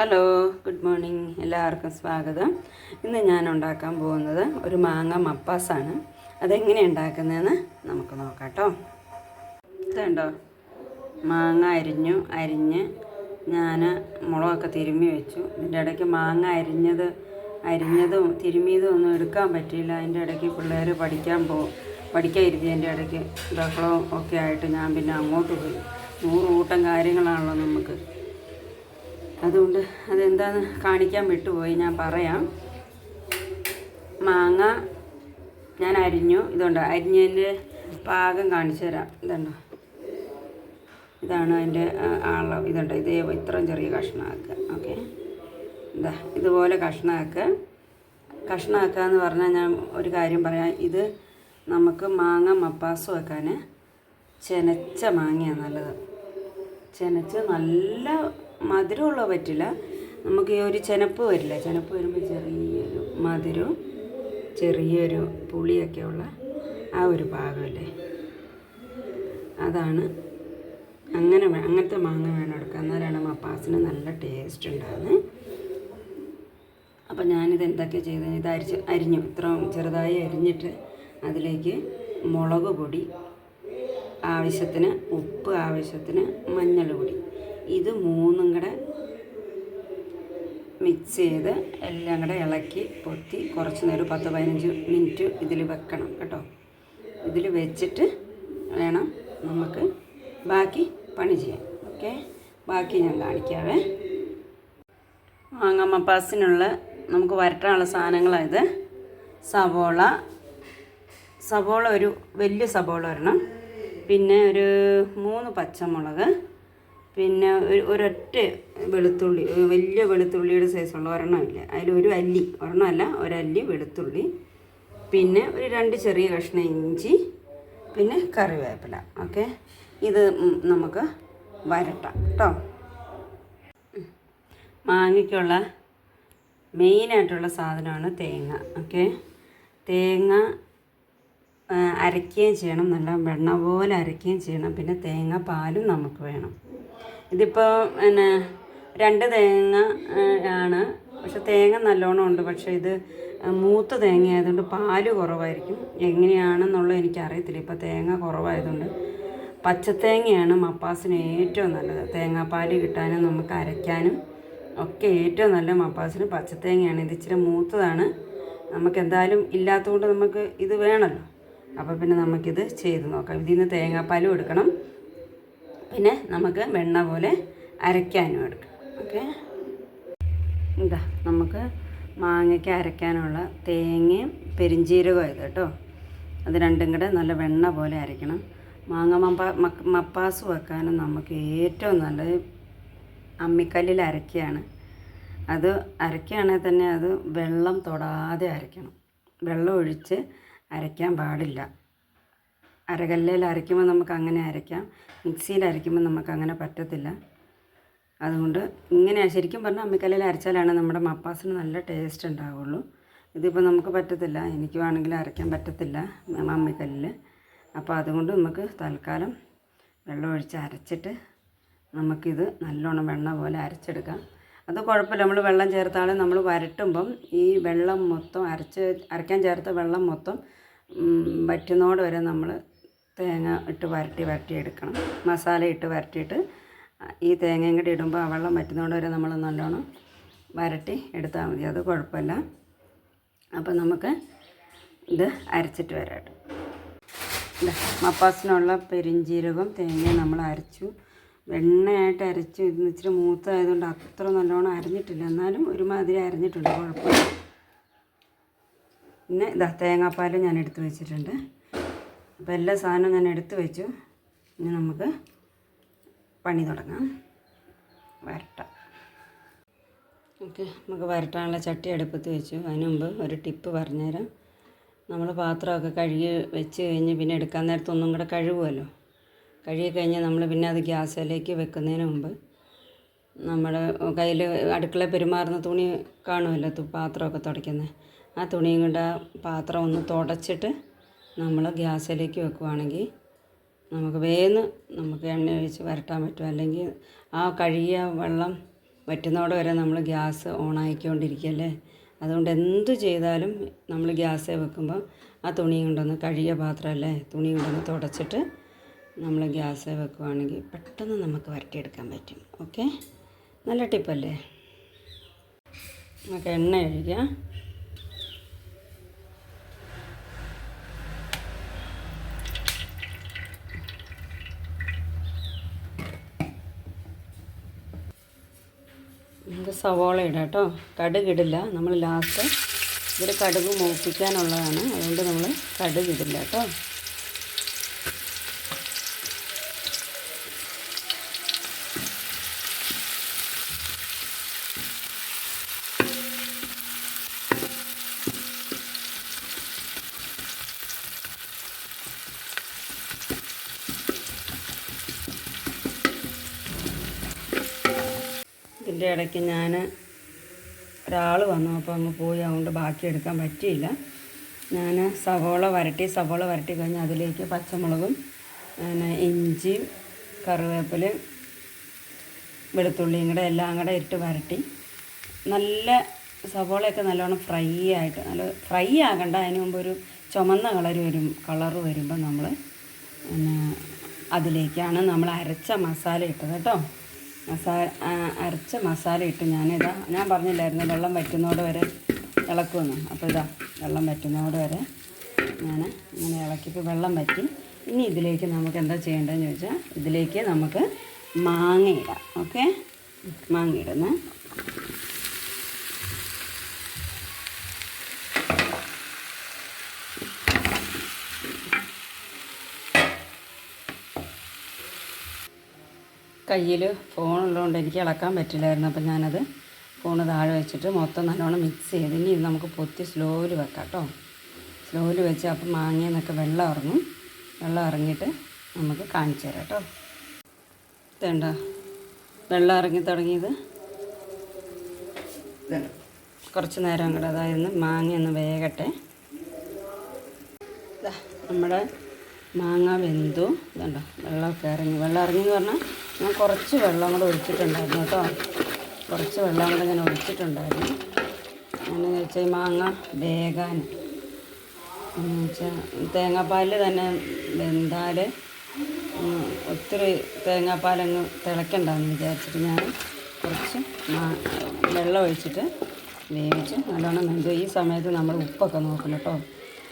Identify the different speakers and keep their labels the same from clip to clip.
Speaker 1: Hello, good morning. എല്ലാവർക്കും സ്വാഗതം. ഇന്ന് ഞാൻ ഉണ്ടാക്കാൻ പോകുന്നത് ഒരു മാങ്ങ മപ്പാസാണ്. അതെങ്ങനെ ഉണ്ടാക്കുന്നതെന്ന് നമുക്ക് നോക്കാം കേട്ടോ. ഇതുണ്ടോ, മാങ്ങ അരിഞ്ഞ് ഞാൻ മുളകൊക്കെ തിരുമ്മി വെച്ചു. ഇതിൻ്റെ ഇടയ്ക്ക് മാങ്ങ അരിഞ്ഞതും തിരുമ്മിയതും ഒന്നും എടുക്കാൻ പറ്റിയില്ല. അതിൻ്റെ ഇടയ്ക്ക് പിള്ളേർ പഠിക്കാതിരുത്തിയതിൻ്റെ ഇടയ്ക്ക് ബഹളവും ഒക്കെ ആയിട്ട് ഞാൻ പിന്നെ അങ്ങോട്ട് പോയി. 100 കൂട്ടം കാര്യങ്ങളാണല്ലോ നമുക്ക്. അതുകൊണ്ട് അതെന്താണെന്ന് കാണിക്കാൻ വിട്ടുപോയി, ഞാൻ പറയാം. മാങ്ങ ഞാൻ അരിഞ്ഞു. ഇതുണ്ട്, അരിഞ്ഞതിൻ്റെ പാകം കാണിച്ചു തരാം. ഇതുണ്ടോ, ഇതാണ് അതിൻ്റെ അളവ്. ഇതുണ്ട്, ഇത്രയും ചെറിയ കഷ്ണമാക്കുക. ഓക്കെ, എന്താ ഇതുപോലെ കഷ്ണമാക്കുക എന്ന് പറഞ്ഞാൽ ഞാൻ ഒരു കാര്യം പറയാം. ഇത് നമുക്ക് മാങ്ങ മപ്പാസ് വെക്കാൻ ചെനച്ച മാങ്ങയാണ് നല്ലത്. ചെനച്ച് നല്ല മധുരമുള്ള പറ്റില്ല. നമുക്ക് ഈ ഒരു ചെനപ്പ് വരില്ല. ചെനപ്പ് വരുമ്പോൾ ചെറിയൊരു മധുരവും ചെറിയൊരു പുളിയൊക്കെയുള്ള ആ ഒരു പാകമല്ലേ, അതാണ്. അങ്ങനത്തെ മാങ്ങ വേണം എടുക്കുക, എന്നാലാണ് മപ്പാസിന് നല്ല ടേസ്റ്റ് ഉണ്ടാകുന്നത്. അപ്പം ഞാനിത് എന്തൊക്കെ ചെയ്ത് ഇത് അരിഞ്ഞു. ഇത്ര ചെറുതായി അരിഞ്ഞിട്ട് അതിലേക്ക് മുളക് പൊടി ആവശ്യത്തിന്, ഉപ്പ് ആവശ്യത്തിന്, മഞ്ഞൾ പൊടി, ഇത് മൂന്നും കൂടെ മിക്സ് ചെയ്ത് എല്ലാം കൂടെ ഇളക്കി പൊത്തി കുറച്ച് നേരം 10-15 മിനിറ്റ് ഇതിൽ വെക്കണം കേട്ടോ. ഇതിൽ വെച്ചിട്ട് വേണം നമുക്ക് ബാക്കി പണി ചെയ്യാൻ. ഓക്കെ, ബാക്കി ഞാൻ കാണിക്കാവേ. മാങ്ങ മപ്പാസിനുള്ള നമുക്ക് വരട്ടാനുള്ള സാധനങ്ങളായത് സവോള ഒരു വലിയ സവോള ഒരെണ്ണം, പിന്നെ ഒരു 3 പച്ചമുളക്, പിന്നെ ഒരൊറ്റ വെളുത്തുള്ളി, വലിയ വെളുത്തുള്ളിയുടെ സൈസുള്ള ഒരെണ്ണമില്ല, അതിലൊരു അല്ലി, ഒരെണ്ണമല്ല ഒരല്ലി വെളുത്തുള്ളി, പിന്നെ ഒരു 2 ചെറിയ കഷ്ണം ഇഞ്ചി, പിന്നെ കറിവേപ്പില. ഓക്കെ, ഇത് നമുക്ക് വരട്ടാം കേട്ടോ. മാങ്ങയ്ക്കുള്ള മെയിനായിട്ടുള്ള സാധനമാണ് തേങ്ങ. ഓക്കെ, തേങ്ങ അരയ്ക്കുകയും ചെയ്യണം, നല്ല വെണ്ണ പോലെ അരയ്ക്കുകയും ചെയ്യണം. പിന്നെ തേങ്ങ പാലും നമുക്ക് വേണം. ഇതിപ്പോൾ 2 തേങ്ങ ആണ്, പക്ഷെ തേങ്ങ നല്ലോണം ഉണ്ട്. പക്ഷേ ഇത് മൂത്ത തേങ്ങ ആയതുകൊണ്ട് പാല് കുറവായിരിക്കും. എങ്ങനെയാണെന്നുള്ളത് എനിക്കറിയത്തില്ല. ഇപ്പോൾ തേങ്ങ കുറവായതുകൊണ്ട് പച്ചത്തേങ്ങയാണ് മപ്പാസിന് ഏറ്റവും നല്ലത്. തേങ്ങാപ്പാൽ കിട്ടാനും നമുക്ക് അരയ്ക്കാനും ഒക്കെ ഏറ്റവും നല്ല മപ്പാസിന് പച്ചത്തേങ്ങയാണ്. ഇത് ഇച്ചിരി മൂത്തതാണ്. നമുക്ക് എന്തായാലും ഇല്ലാത്തതുകൊണ്ട് നമുക്ക് ഇത് വേണമല്ലോ. അപ്പോൾ പിന്നെ നമുക്കിത് ചെയ്ത് നോക്കാം. ഇതിൽ നിന്ന് തേങ്ങാപ്പാലും എടുക്കണം, പിന്നെ നമുക്ക് വെണ്ണ പോലെ അരയ്ക്കാനും എടുക്കണം. ഓക്കെ, ഇതാ നമുക്ക് മാങ്ങയ്ക്ക് അരയ്ക്കാനുള്ള തേങ്ങയും പെരിഞ്ചീരകവും ഇത് കേട്ടോ. അത് രണ്ടും കൂടെ നല്ല വെണ്ണ പോലെ അരയ്ക്കണം. മാങ്ങ മപ്പാസ് വെക്കാനും നമുക്ക് ഏറ്റവും നല്ലത് അമ്മിക്കല്ലിൽ അരയ്ക്കുകയാണ്. അത് അരയ്ക്കുകയാണെങ്കിൽ തന്നെ അത് വെള്ളം തൊടാതെ അരയ്ക്കണം. വെള്ളം ഒഴിച്ച് അരയ്ക്കാൻ പാടില്ല. അരകല്ലിൽ അരയ്ക്കുമ്പോൾ നമുക്ക് അങ്ങനെ അരയ്ക്കാം, മിക്സിയിൽ അരയ്ക്കുമ്പോൾ നമുക്ക് അങ്ങനെ പറ്റത്തില്ല. അതുകൊണ്ട് ഇങ്ങനെ ശരിക്കും പറഞ്ഞാൽ അമ്മിക്കല്ലിൽ അരച്ചാലാണ് നമ്മുടെ മപ്പാസിന് നല്ല ടേസ്റ്റ് ഉണ്ടാവുള്ളൂ. ഇതിപ്പോൾ നമുക്ക് പറ്റത്തില്ല, എനിക്ക് വേണമെങ്കിൽ അരയ്ക്കാൻ പറ്റത്തില്ല അമ്മിക്കല്ലിൽ. അപ്പോൾ അതുകൊണ്ട് നമുക്ക് തൽക്കാലം വെള്ളം ഒഴിച്ച് അരച്ചിട്ട് നമുക്കിത് നല്ലോണം വെണ്ണ പോലെ അരച്ചെടുക്കാം. അത് കുഴപ്പമില്ല, നമ്മൾ വെള്ളം ചേർത്താലും നമ്മൾ വരട്ടുമ്പം ഈ വെള്ളം മൊത്തം അരയ്ക്കാൻ ചേർത്ത വെള്ളം മൊത്തം വറ്റുന്നോട് വരെ നമ്മൾ തേങ്ങ ഇട്ട് വരട്ടി എടുക്കണം. മസാല ഇട്ട് വരട്ടിയിട്ട് ഈ തേങ്ങയും കൂടി ഇടുമ്പോൾ ആ വെള്ളം വറ്റുന്നോട് വരെ നമ്മൾ നല്ലോണം വരട്ടി എടുത്താൽ മതി. അത് കുഴപ്പമില്ല. അപ്പോൾ നമുക്ക് ഇത് അരച്ചിട്ട് വരാം. മപ്പാസിനുള്ള പെരിഞ്ചീരകം തേങ്ങയും നമ്മൾ അരച്ചു, വെണ്ണയായിട്ട് അരച്ചു. ഇതിന് ഇച്ചിരി മൂത്തതായതുകൊണ്ട് അത്ര നല്ലോണം അരഞ്ഞിട്ടില്ല, എന്നാലും ഒരുമാതിരി അരഞ്ഞിട്ടുണ്ട്, കുഴപ്പമില്ല. പിന്നെ ഇതാ തേങ്ങാപ്പാൽ ഞാൻ എടുത്ത് വെച്ചിട്ടുണ്ട്. അപ്പോൾ എല്ലാ സാധനവും ഞാൻ എടുത്ത് വെച്ചു. ഇനി നമുക്ക് പണി തുടങ്ങാം, വരട്ടാം. ഓക്കെ, നമുക്ക് വരട്ടാനുള്ള ചട്ടി അടുപ്പത്ത് വെച്ചു. അതിന് മുമ്പ് ഒരു ടിപ്പ് പറഞ്ഞുതരാം. നമ്മൾ പാത്രമൊക്കെ കഴുകി വെച്ച് കഴിഞ്ഞ് പിന്നെ എടുക്കാൻ നേരത്ത് ഒന്നും കൂടെ കഴുകുമല്ലോ. കഴുകി കഴിഞ്ഞ് നമ്മൾ പിന്നെ അത് ഗ്യാസിലേക്ക് വെക്കുന്നതിന് മുമ്പ് നമ്മൾ കയ്യിൽ അടുക്കള പെരുമാറുന്ന തുണി കാണുമല്ലോ, പാത്രമൊക്കെ തുടയ്ക്കുന്നത്, ആ തുണിയും കൊണ്ട് ആ പാത്രം ഒന്ന് തുടച്ചിട്ട് നമ്മൾ ഗ്യാസിലേക്ക് വെക്കുവാണെങ്കിൽ നമുക്ക് വേഗം നമുക്ക് എണ്ണ ഒഴിച്ച് വരട്ടാൻ പറ്റും. അല്ലെങ്കിൽ ആ കഴുകിയ വെള്ളം വറ്റുന്നോടെ വരെ നമ്മൾ ഗ്യാസ് ഓണാക്കിക്കൊണ്ടിരിക്കുകയല്ലേ. അതുകൊണ്ട് എന്ത് ചെയ്താലും നമ്മൾ ഗ്യാസേ വെക്കുമ്പോൾ ആ തുണി കൊണ്ടൊന്ന് കഴുകിയ പാത്രമല്ലേ, തുണി കൊണ്ടൊന്ന് തുടച്ചിട്ട് നമ്മൾ ഗ്യാസേ വെക്കുവാണെങ്കിൽ പെട്ടെന്ന് നമുക്ക് വരട്ടിയെടുക്കാൻ പറ്റും. ഓക്കെ, നല്ല ടിപ്പല്ലേ. നമുക്ക് എണ്ണ ഒഴിക്കാം. നമുക്ക് സവോള ഇടാം കേട്ടോ. കടുകിടില്ല, നമ്മൾ ലാസ്റ്റ് ഇതിൽ കടുക് മൂപ്പിക്കാനുള്ളതാണ്, അതുകൊണ്ട് നമ്മൾ കടുകിടില്ല കേട്ടോ. ഇതിൻ്റെ ഇടയ്ക്ക് ഒരാൾ വന്നു, അപ്പോൾ അങ്ങ് പോയി, അതുകൊണ്ട് ബാക്കി എടുക്കാൻ പറ്റിയില്ല. ഞാൻ സവോള വരട്ടി കഴിഞ്ഞ് അതിലേക്ക് പച്ചമുളകും ഇഞ്ചിയും കറിവേപ്പിലയും വെളുത്തുള്ളിയും കൂടെ എല്ലാം കൂടെ ഇട്ട് വരട്ടി, നല്ല സവോളയൊക്കെ നല്ലോണം ഫ്രൈ ആകണ്ട, അതിന് മുമ്പ് ഒരു ചുമന്ന കളറ് വരുമ്പോൾ നമ്മൾ അതിലേക്കാണ് നമ്മൾ അരച്ച മസാല ഇട്ടത് കേട്ടോ. അരച്ച മസാല ഇട്ട് ഞാൻ പറഞ്ഞില്ലായിരുന്നു വെള്ളം വറ്റുന്നോടെ വരെ ഇളക്കുമെന്ന്. അപ്പോൾ വെള്ളം വറ്റുന്നോടെ വരെ ഞാൻ ഇങ്ങനെ ഇളക്കിയിട്ട് വെള്ളം വറ്റി. ഇനി ഇതിലേക്ക് നമുക്ക് എന്താ ചെയ്യേണ്ടതെന്ന് ചോദിച്ചാൽ, ഇതിലേക്ക് നമുക്ക് മാങ്ങ ഇടാം. ഓക്കെ, മാങ്ങ ഇടുന്നു. കയ്യിൽ ഫോണുള്ളതുകൊണ്ട് എനിക്ക് ഇളക്കാൻ പറ്റില്ലായിരുന്നു. അപ്പം ഞാനത് ഫോണ് താഴെ വെച്ചിട്ട് മൊത്തം നല്ലോണം മിക്സ് ചെയ്ത് ഇനി ഇത് നമുക്ക് പൊത്തി സ്ലോയിൽ വെക്കാം കേട്ടോ. സ്ലോയിൽ വെച്ച് അപ്പം മാങ്ങയിൽ നിന്നൊക്കെ വെള്ളം ഇറങ്ങിയിട്ട് നമുക്ക് കാണിച്ചു തരാം കേട്ടോ. ഇതുണ്ടോ വെള്ളം ഇറങ്ങി തുടങ്ങിയത്. കുറച്ച് നേരം കൂടെ അതായത് മാങ്ങയൊന്ന് വേകട്ടെ. നമ്മുടെ മാങ്ങ വെന്തു. ഇതുണ്ടോ വെള്ളമൊക്കെ വെള്ളം ഇറങ്ങിയെന്ന് പറഞ്ഞാൽ ഞാൻ കുറച്ച് വെള്ളം കൂടെ ഒഴിച്ചിട്ടുണ്ടായിരുന്നു കേട്ടോ. കുറച്ച് വെള്ളം കൂടെ ഞാൻ ഒഴിച്ചിട്ടുണ്ടായിരുന്നു. എന്നു വെച്ചാൽ ഈ മാങ്ങ വേകാൻ, എന്ന് വെച്ചാൽ തേങ്ങാപ്പാലിൽ തന്നെ വെന്താൽ ഒത്തിരി തേങ്ങാപ്പാലങ്ങ് തിളയ്ക്കണ്ടെന്ന് വിചാരിച്ചിട്ട് ഞാൻ കുറച്ച് വെള്ളം ഒഴിച്ചിട്ട് വേവിച്ച് നല്ലോണം വെന്തു. ഈ സമയത്ത് നമ്മൾ ഉപ്പൊക്കെ നോക്കണം കേട്ടോ.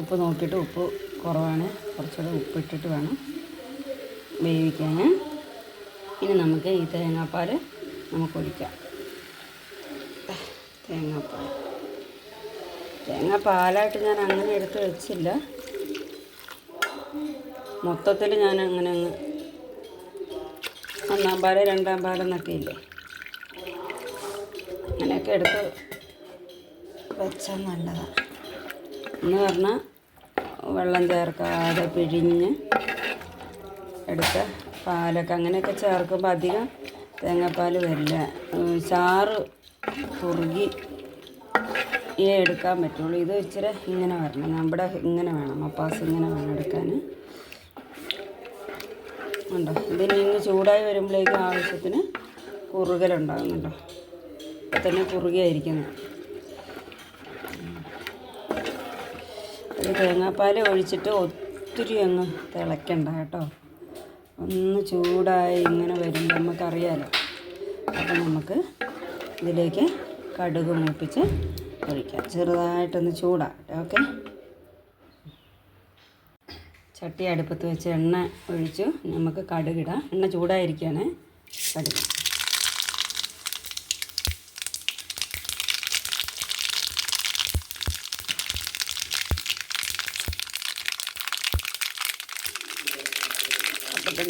Speaker 1: ഉപ്പ് നോക്കിയിട്ട് ഉപ്പ് കുറവാണ്, കുറച്ചുകൂടെ ഉപ്പിട്ടിട്ട് വേണം വേവിക്കാൻ. ഇനി നമുക്ക് ഈ തേങ്ങാപ്പാൽ നമുക്കൊഴിക്കാം. തേങ്ങാപ്പാലായിട്ട് ഞാൻ അങ്ങനെ എടുത്ത് വെച്ചില്ല. മൊത്തത്തിൽ ഞാൻ അങ്ങനെ ഒന്നാം പാല് രണ്ടാം പാലെന്നൊക്കെ ഇല്ലേ, അങ്ങനെയൊക്കെ എടുത്ത് വെച്ചാൽ നല്ലതാണ്. എന്ന് പറഞ്ഞാൽ വെള്ളം ചേർക്കാതെ പിഴിഞ്ഞ് എടുത്ത പാലൊക്കെ അങ്ങനെയൊക്കെ ചേർക്കുമ്പോൾ അധികം തേങ്ങാപ്പാൽ വരില്ല. ചാറ് കുറുകി എടുക്കാൻ പറ്റുള്ളൂ. ഇത് ഇച്ചിരി ഇങ്ങനെ വരണം, നമ്മുടെ ഇങ്ങനെ വേണം, മപ്പാസ് ഇങ്ങനെ വേണം എടുക്കാൻ. ഉണ്ടോ ഇതിന് ഇങ്ങ് ചൂടായി വരുമ്പോഴേക്കും ആവശ്യത്തിന് കുറുകലുണ്ടാകുന്നുണ്ടോ. ഇപ്പം തന്നെ കുറുകിയായിരിക്കുന്നത്. തേങ്ങാപ്പാൽ ഒഴിച്ചിട്ട് ഒത്തിരി അങ്ങ് തിളയ്ക്കണ്ട കേട്ടോ. ഒന്ന് ചൂടായി ഇങ്ങനെ വരുമ്പോൾ നമുക്കറിയാലോ. അപ്പോൾ നമുക്ക് ഇതിലേക്ക് കടുക് മൂപ്പിച്ച് ഒഴിക്കാം. ചെറുതായിട്ടൊന്ന് ചൂടാകട്ടെ. ഓക്കെ, ചട്ടി അടുപ്പത്ത് വെച്ച് എണ്ണ ഒഴിച്ചു നമുക്ക് കടുകിടാം. എണ്ണ ചൂടായിരിക്കുകയാണ്. കടുക്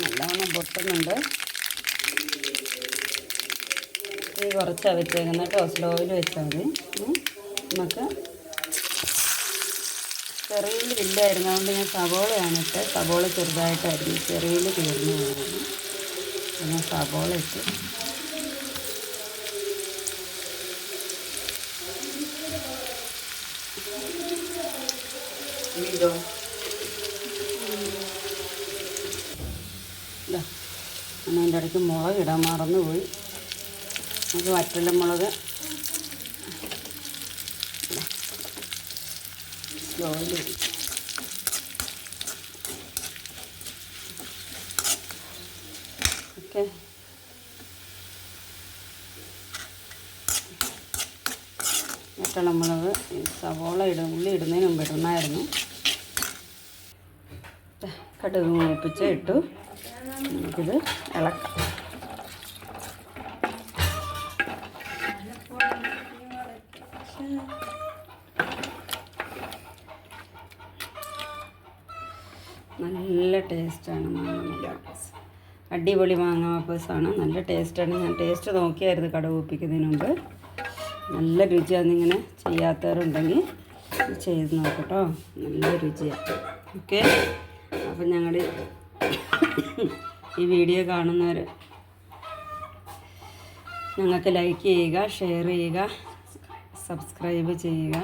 Speaker 1: നല്ലോണം പൊട്ടുന്നുണ്ട്. തീ കുറച്ചാണ് വെച്ചേക്കുന്നത് കേട്ടോ. സ്ലോയിൽ വെച്ചാൽ മതി. നമുക്ക് ചെറിയിൽ ഇല്ലായിരുന്നു, അതുകൊണ്ട് ഞാൻ സവോളയാണ് ഇട്ട്. സവോള ചെറുതായിട്ടായിരുന്നു, ചെറിയിൽ തീർന്നു പോകുന്നു. ഞാൻ സവോള ഇട്ട് ഇതോ ഞാൻ അതിൻ്റെ ഇടയ്ക്ക് മുളകിടാൻ മറന്നുപോയി. നമുക്ക് വറ്റൽമുളക് സ്ലോലി ഓക്കെ. വറ്റൽമുളക് സവോള ഉള്ളി ഇടുന്നതിന് മുമ്പ് ഇടണമായിരുന്നു. കടുക് മൂപ്പിച്ച് ഇട്ടു. നമുക്കിത് ഇളക്കാം. നല്ല ടേസ്റ്റാണ് മാങ്ങ മപ്പാസ്. അടിപൊളി മാങ്ങ മപ്പാസാണ്. നല്ല ടേസ്റ്റാണ്. ഞാൻ ടേസ്റ്റ് നോക്കിയായിരുന്നു കടുക് മൂപ്പിക്കുന്നതിന് മുമ്പ്. നല്ല രുചിയാണ്. ഇങ്ങനെ ചെയ്യാത്തവരുണ്ടെങ്കിൽ ചെയ്ത് നോക്കട്ടോ, നല്ല രുചിയാണ്. ഓക്കെ. അപ്പം ഞങ്ങളുടെ ഈ വീഡിയോ കാണുന്നവർ ഞങ്ങൾക്ക് ലൈക്ക് ചെയ്യുക, ഷെയർ ചെയ്യുക, സബ്സ്ക്രൈബ് ചെയ്യുക.